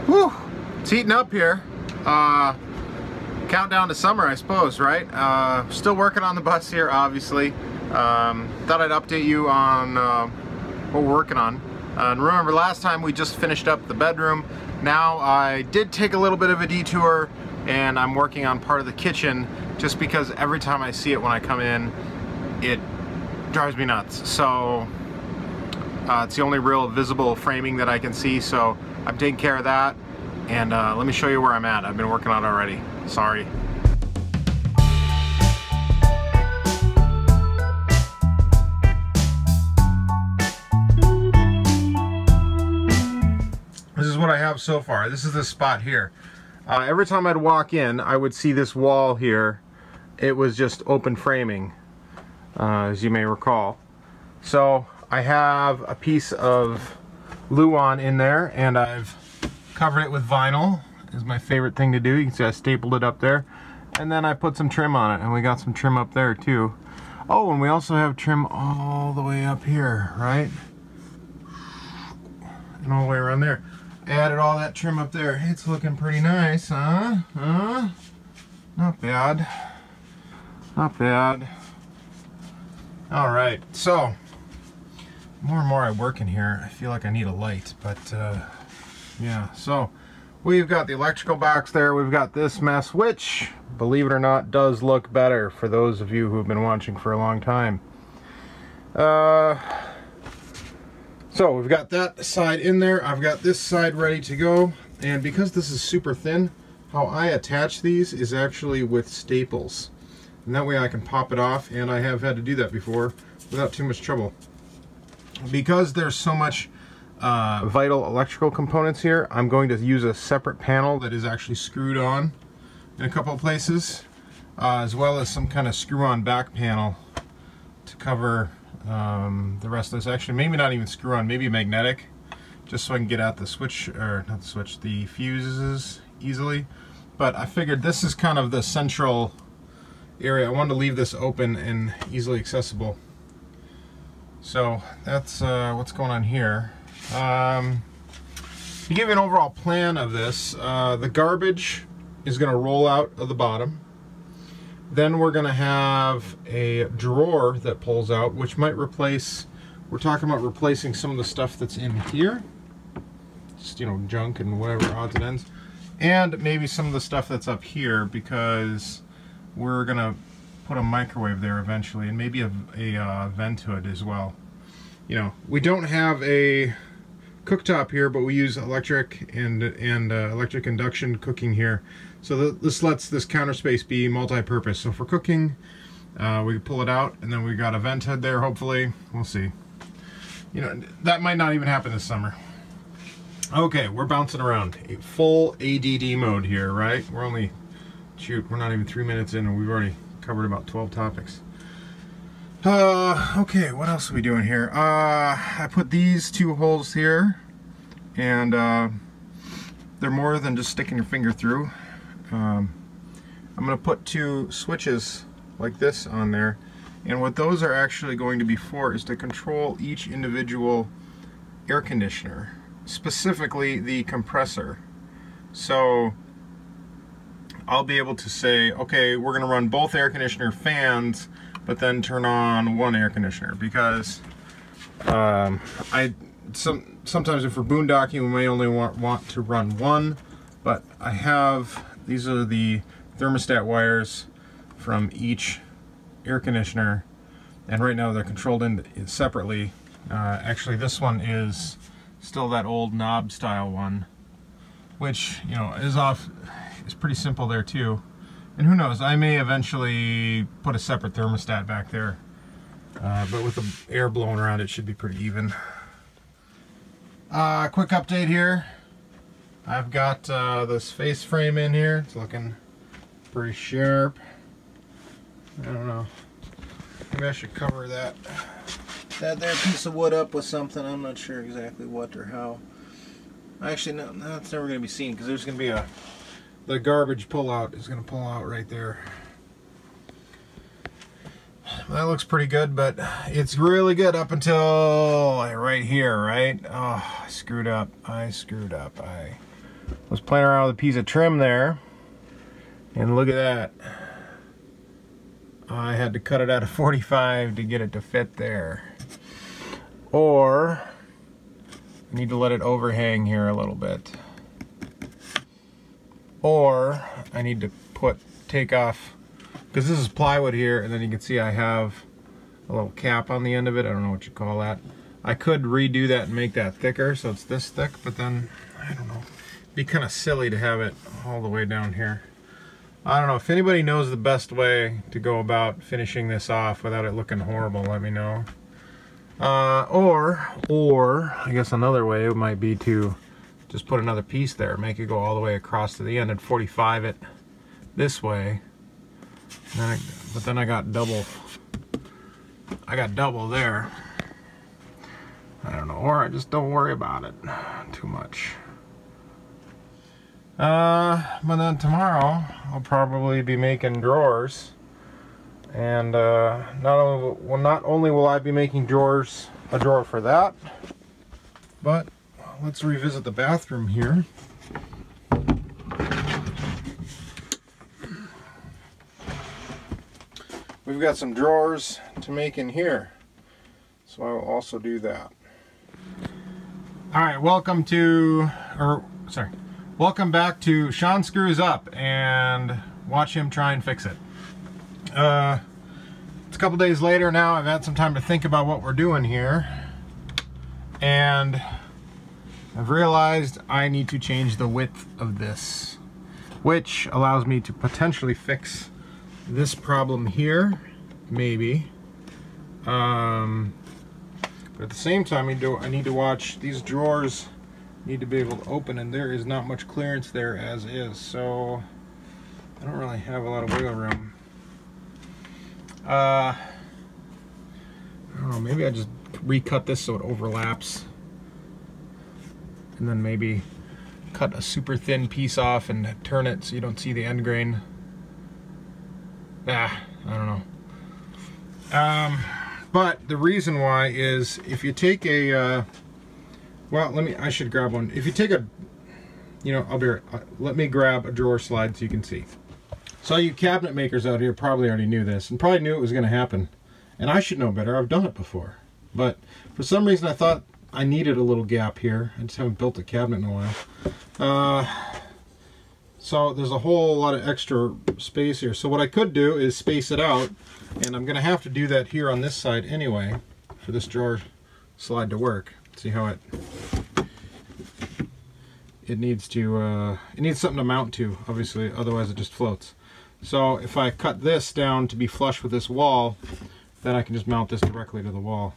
Whew, it's heating up here. Countdown to summer, I suppose, right? Still working on the bus here, obviously. Thought I'd update you on what we're working on. And remember, last time we just finished up the bedroom. Now I did take a little bit of a detour, and I'm working on part of the kitchen, just because every time I see it when I come in, it drives me nuts. So it's the only real visible framing that I can see, so I'm taking care of that. And let me show you where I'm at. I've been working on it already. Sorry. This is what I have so far. This is the spot here. Every time I'd walk in, I would see this wall here. It was just open framing, as you may recall. So I have a piece of Luan in there, and I've covered it with vinyl. Is my favorite thing to do. You can see I stapled it up there, and then I put some trim on it, and we got some trim up there too. Oh, and we also have trim all the way up here, right? And all the way around there. Added all that trim up there. It's looking pretty nice, huh? Not bad. Not bad. All right, so more and more I work in here, I feel like I need a light, but yeah, so we've got the electrical box there. We've got this mess, which, believe it or not, does look better for those of you who have been watching for a long time. So we've got that side in there. I've got this side ready to go. And because this is super thin, how I attach these is actually with staples. And that way I can pop it off, and I have had to do that before without too much trouble. Because there's so much vital electrical components here, I'm going to use a separate panel that is actually screwed on in a couple of places, as well as some kind of screw-on back panel to cover the rest of this. Actually, maybe not even screw-on, maybe magnetic, just so I can get out the switch, or not the switch, the fuses easily. But I figured this is kind of the central area. I wanted to leave this open and easily accessible. So that's what's going on here. To give you an overall plan of this, the garbage is going to roll out of the bottom. Then we're going to have a drawer that pulls out, which might replace, we're talking about replacing some of the stuff that's in here. Just, you know, junk and whatever odds and ends. And maybe some of the stuff that's up here, because we're going to put a microwave there eventually, and maybe a vent hood as well. You know, we don't have a cooktop here, but we use electric and electric induction cooking here. So this lets this counter space be multi-purpose. So for cooking, we can pull it out, and then we got a vent hood there, hopefully. We'll see. You know, that might not even happen this summer. Okay, we're bouncing around. A full ADD mode here, right? We're only, shoot, we're not even 3 minutes in, and we've already covered about 12 topics. Okay, what else are we doing here? I put these two holes here, and they're more than just sticking your finger through. I'm going to put two switches like this on there, and what those are actually going to be for is to control each individual air conditioner, specifically the compressor. So I'll be able to say, okay, we're going to run both air conditioner fans, but then turn on one air conditioner, because sometimes if we're boondocking, we may only want to run one, but I have, these are the thermostat wires from each air conditioner, and right now they're controlled separately. Actually, this one is still that old knob style one, which, you know, is pretty simple there too. And who knows, I may eventually put a separate thermostat back there, but with the air blowing around, it should be pretty even. Quick update here. I've got this face frame in here. It's looking pretty sharp. I don't know. Maybe I should cover that there piece of wood up with something. I'm not sure exactly what or how. Actually, no, that's never going to be seen, because there's going to be the garbage pull out is going to pull out right there. That looks pretty good, but it's really good up until right here, right? Oh, I screwed up. was playing around with a piece of trim there, and look at that. I had to cut it out of 45 to get it to fit there. Or I need to let it overhang here a little bit. Or I need to take off, because this is plywood here, and then you can see I have a little cap on the end of it. I don't know what you call that. I could redo that and make that thicker so it's this thick, but then, I don't know. It'd be kind of silly to have it all the way down here. I don't know. If anybody knows the best way to go about finishing this off without it looking horrible, let me know. Or I guess another way it might be to just put another piece there, make it go all the way across to the end and 45 it this way. But then I got double there. I don't know, or I just don't worry about it too much. But then tomorrow I'll probably be making drawers, and not only will I be making a drawer for that, but let's revisit the bathroom here. We've got some drawers to make in here, so I will also do that. Alright, welcome back to Shawn Screws Up, and watch him try and fix it. It's a couple days later now. I've had some time to think about what we're doing here, and I've realized I need to change the width of this, which allows me to potentially fix this problem here, maybe. But at the same time, I need to watch these drawers. Need to be able to open, and there is not much clearance there as is, so I don't really have a lot of wiggle room. I don't know, maybe I just recut this so it overlaps, and then maybe cut a super thin piece off and turn it so you don't see the end grain. I don't know. But the reason why is, if you take a well, I should grab one. If you take a, I'll be right, let me grab a drawer slide so you can see. So you cabinet makers out here probably already knew this, and probably knew it was going to happen. And I should know better, I've done it before. But for some reason I thought I needed a little gap here. I just haven't built a cabinet in a while. So there's a whole lot of extra space here. So what I could do is space it out, and I'm going to have to do that here on this side anyway, for this drawer slide to work. See how it needs something to mount to, obviously, otherwise it just floats. So if I cut this down to be flush with this wall, then I can just mount this directly to the wall.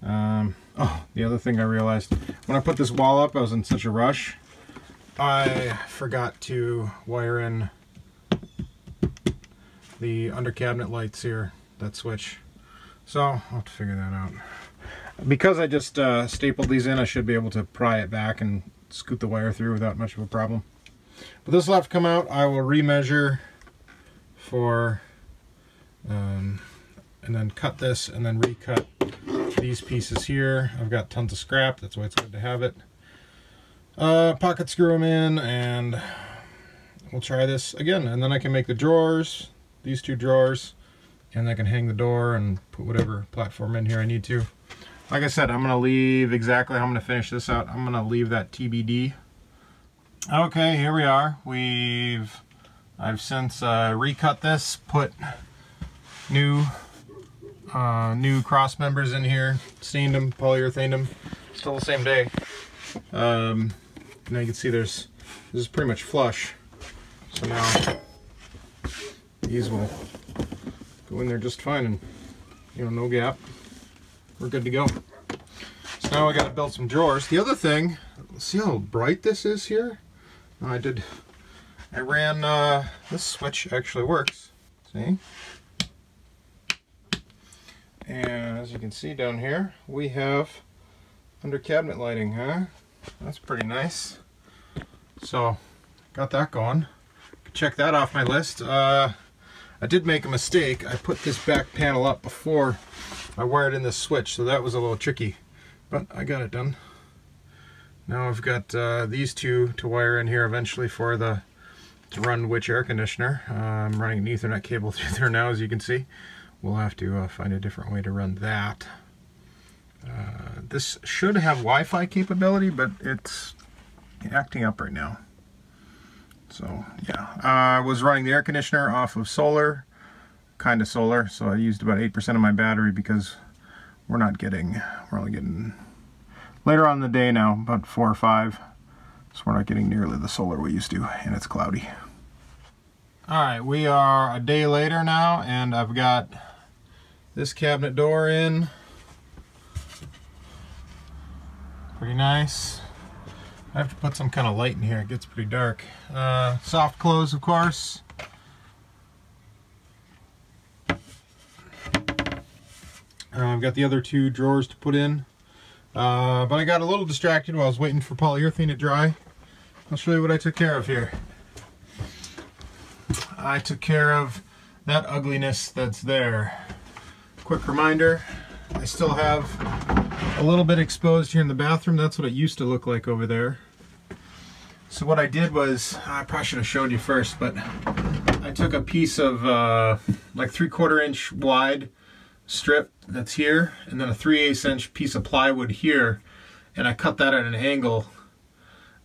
Oh, the other thing I realized, when I put this wall up, I was in such a rush, I forgot to wire in the under cabinet lights here, that switch. So I'll have to figure that out. Because I just stapled these in, I should be able to pry it back and scoot the wire through without much of a problem. But this will have to come out. I will remeasure for, and then cut this, and then recut these pieces here. I've got tons of scrap, that's why it's good to have it. Pocket screw them in, and we'll try this again. And then I can make the drawers, these two drawers, and I can hang the door and put whatever platform in here I need to. Like I said, I'm going to leave exactly how I'm going to finish this out. I'm going to leave that TBD. Okay, here we are. I've since recut this, put new cross members in here, stained them, polyurethane them. Still the same day. Now you can see this is pretty much flush. So now these will go in there just fine, and no gap. We're good to go. So now I got to build some drawers. The other thing, see how bright this is here? I ran, this switch actually works. See? And as you can see down here, we have under cabinet lighting, huh? That's pretty nice. So, got that going. Check that off my list. I did make a mistake. I put this back panel up before I wired in this switch, so that was a little tricky, but I got it done. Now I've got these two to wire in here eventually for to run which air conditioner. I'm running an Ethernet cable through there now, as you can see. We'll have to find a different way to run that. This should have Wi-Fi capability, but it's acting up right now. So yeah, I was running the air conditioner off of solar, kind of solar, so I used about 8% of my battery because we're only getting later on in the day now, about 4 or 5, so we're not getting nearly the solar we used to, and it's cloudy. Alright, we are a day later now, and I've got this cabinet door in. Pretty nice. I have to put some kind of light in here, it gets pretty dark. Soft close, of course. I've got the other 2 drawers to put in. But I got a little distracted while I was waiting for polyurethane to dry. I'll show you what I took care of here. I took care of that ugliness that's there. Quick reminder, I still have a little bit exposed here in the bathroom. That's what it used to look like over there. So what I did was, I probably should have showed you first, but I took a piece of like 3/4 inch wide strip that's here, and then a 3/8 inch piece of plywood here, and I cut that at an angle,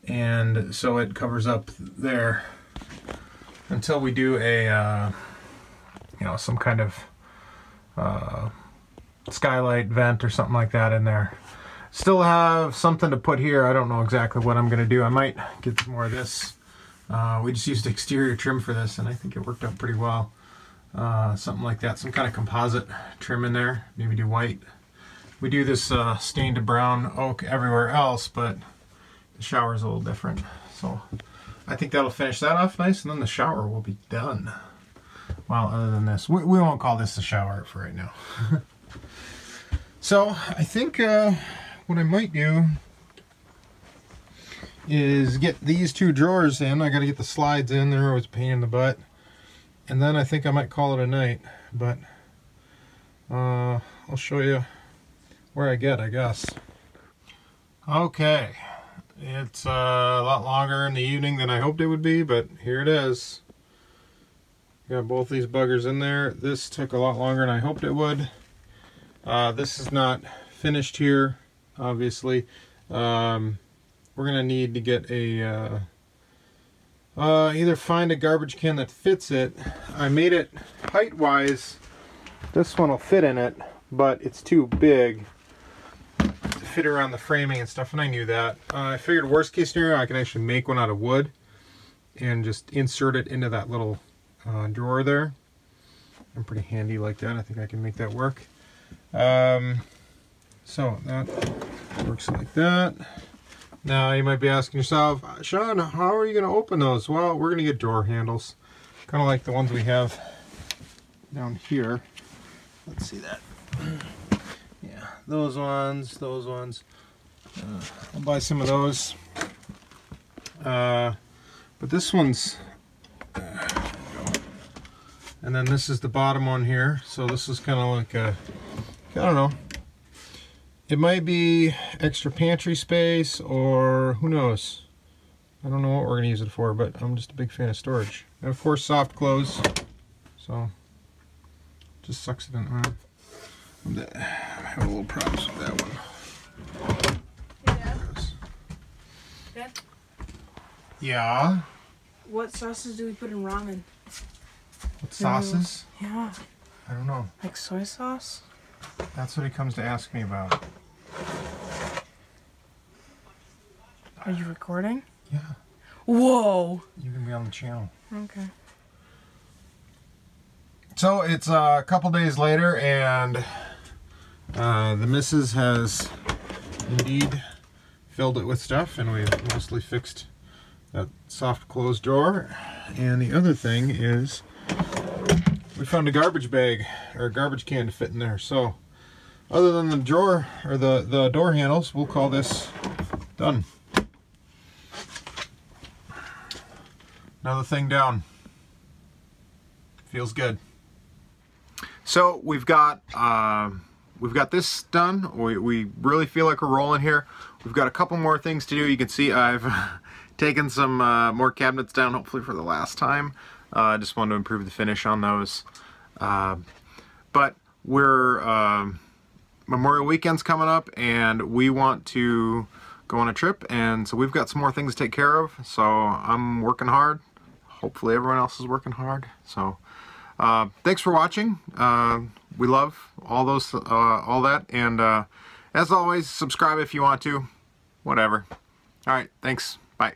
and so it covers up there until we do a you know, some kind of skylight vent or something like that in there. Still have something to put here. I don't know exactly what I'm gonna do. I might get some more of this. We just used exterior trim for this, and I think it worked out pretty well. Something like that, some kind of composite trim in there, maybe do white. We do this stained to brown oak everywhere else, but the shower is a little different. So I think that'll finish that off nice, and then the shower will be done. Well, other than this, we won't call this the shower for right now. So I think what I might do is get these 2 drawers in. I gotta get the slides in, they're always a pain in the butt. And then I think I might call it a night, but I'll show you where I get, I guess. Okay, it's a lot longer in the evening than I hoped it would be, but here it is. Got both these buggers in there. This took a lot longer than I hoped it would. This is not finished here, obviously. We're gonna need to get a either find a garbage can that fits it. I made it height-wise. This one will fit in it, but it's too big to fit around the framing and stuff, and I knew that. I figured worst case scenario, I can actually make one out of wood and just insert it into that little drawer there. I'm pretty handy like that. I think I can make that work. So that works like that. Now you might be asking yourself, Shawn, how are you going to open those? Well, we're going to get drawer handles, kind of like the ones we have down here. Let's see that. Yeah, those ones. I'll buy some of those. But this one's, and then this is the bottom one here. So this is kind of like a, I don't know. It might be extra pantry space, or who knows. I don't know what we're going to use it for, but I'm just a big fan of storage. And of course, soft close. So, just sucks it in. I'm having a little problems with that one. Dad? Yeah? What sauces do we put in ramen? What sauces? Yeah. I don't know. Like soy sauce? That's what he comes to ask me about. Are you recording? Yeah. Whoa! You can be on the channel. Okay. So it's a couple days later, and the missus has indeed filled it with stuff, and we've mostly fixed that soft close drawer. And the other thing is we found a garbage bag or a garbage can to fit in there. So other than the drawer or the door handles, we'll call this done. Another thing down. Feels good. So we've got we've got this done. We really feel like we're rolling here. We've got a couple more things to do. You can see I've taken some more cabinets down, hopefully for the last time. I just wanted to improve the finish on those. But we're Memorial Weekend's coming up, and we want to go on a trip, and so we've got some more things to take care of. So I'm working hard. Hopefully everyone else is working hard. So thanks for watching. We love all that, and as always, subscribe if you want to. Whatever. All right, thanks. Bye.